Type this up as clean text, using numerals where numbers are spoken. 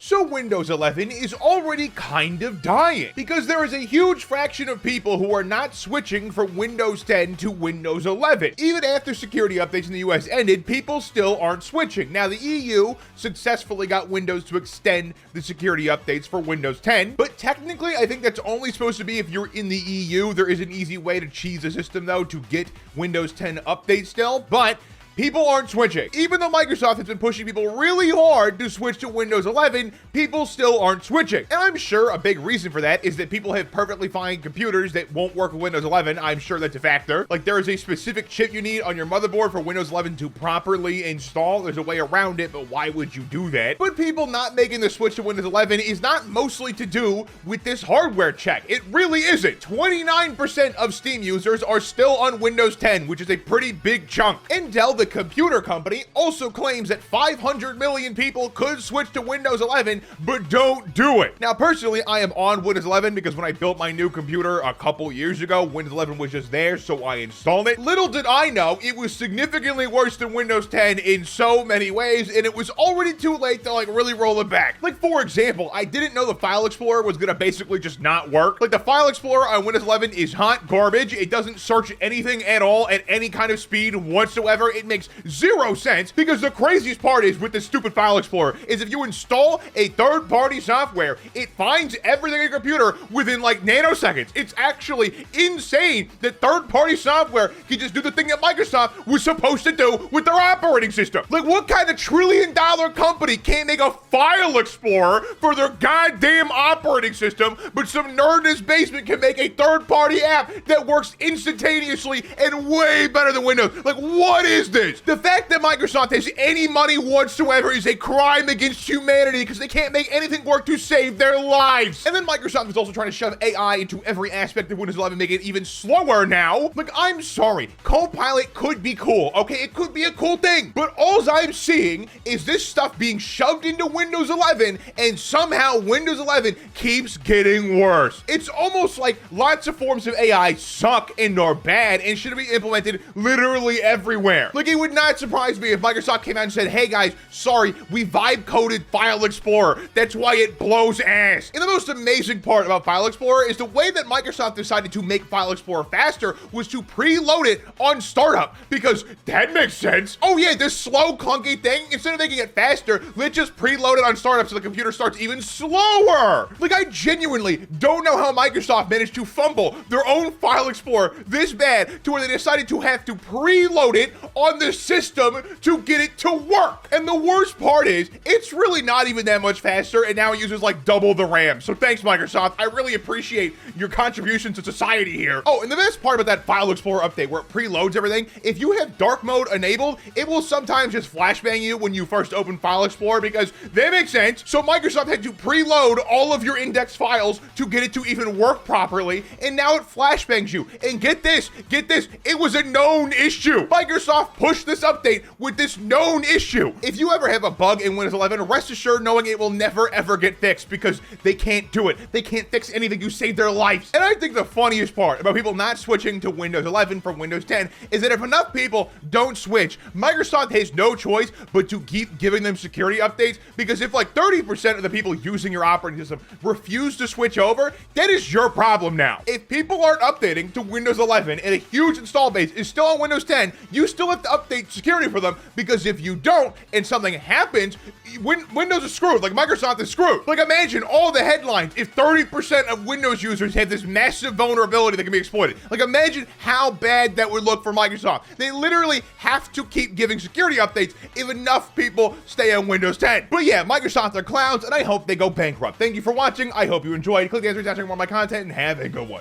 So Windows 11 is already kind of dying because there is a huge fraction of people who are not switching from Windows 10 to Windows 11. Even after security updates in the US ended, people still aren't switching. Now the EU successfully got Windows to extend the security updates for Windows 10, but technically I think that's only supposed to be if you're in the EU. There is an easy way to cheese the system though to get Windows 10 updates still, but people aren't switching. Even though Microsoft has been pushing people really hard to switch to Windows 11, people still aren't switching. And I'm sure a big reason for that is that people have perfectly fine computers that won't work with Windows 11. I'm sure that's a factor. Like there is a specific chip you need on your motherboard for Windows 11 to properly install. There's a way around it, but why would you do that? But people not making the switch to Windows 11 is not mostly to do with this hardware check. It really isn't. 29% of Steam users are still on Windows 10, which is a pretty big chunk. And Dell, the computer company, also claims that 500 million people could switch to Windows 11, but don't do it. Now, personally, I am on Windows 11 because when I built my new computer a couple years ago, Windows 11 was just there, so I installed it. Little did I know, it was significantly worse than Windows 10 in so many ways, and it was already too late to really roll it back. Like, for example, I didn't know the File Explorer was gonna basically just not work. Like, the File Explorer on Windows 11 is hot garbage. It doesn't search anything at all at any kind of speed whatsoever. It makes zero sense, because the craziest part is with this stupid File Explorer is if you install a third-party software, it finds everything in your computer within like nanoseconds. It's actually insane that third-party software can just do the thing that Microsoft was supposed to do with their operating system. Like, what kind of trillion-dollar company can't make a File Explorer for their goddamn operating system, but some nerd in his basement can make a third-party app that works instantaneously and way better than Windows? Like, what is this? The fact that Microsoft has any money whatsoever is a crime against humanity because they can't make anything work to save their lives. And then Microsoft is also trying to shove AI into every aspect of Windows 11, make it even slower now. Like, I'm sorry, Copilot could be cool, okay? It could be a cool thing, but all I'm seeing is this stuff being shoved into Windows 11, and somehow Windows 11 keeps getting worse. It's almost like lots of forms of AI suck and are bad and should be implemented literally everywhere. Like, it would not surprise me if Microsoft came out and said, hey guys, sorry, we vibe coded File Explorer. That's why it blows ass. And the most amazing part about File Explorer is the way that Microsoft decided to make File Explorer faster was to preload it on startup, because that makes sense. Oh yeah, this slow, clunky thing, instead of making it faster, let's just preload it on startup so the computer starts even slower. Like, I genuinely don't know how Microsoft managed to fumble their own File Explorer this bad to where they decided to have to preload it on the system to get it to work. And the worst part is, it's really not even that much faster, and now it uses like double the RAM. So thanks, Microsoft. I really appreciate your contribution to society here. Oh, and the best part about that File Explorer update where it preloads everything, if you have dark mode enabled, it will sometimes just flashbang you when you first open File Explorer, because that makes sense. So Microsoft had to preload all of your index files to get it to even work properly, and now it flashbangs you. And get this, it was a known issue. Microsoft pushed this update with this known issue. If you ever have a bug in Windows 11, rest assured knowing it will never ever get fixed, because they can't do it. They can't fix anything to save their lives. And I think the funniest part about people not switching to Windows 11 from Windows 10 is that if enough people don't switch, Microsoft has no choice but to keep giving them security updates, because if like 30% of the people using your operating system refuse to switch over, that is your problem now. If people aren't updating to Windows 11 and a huge install base is still on Windows 10, you still have to update security for them, because if you don't and something happens, Windows is screwed. Like, Microsoft is screwed. Like, imagine all the headlines if 30% of Windows users have this massive vulnerability that can be exploited. Like, imagine how bad that would look for Microsoft. They literally have to keep giving security updates if enough people stay on Windows 10. But yeah, Microsoft are clowns, and I hope they go bankrupt. Thank you for watching. I hope you enjoyed. Click the answer to check more of my content, and have a good one.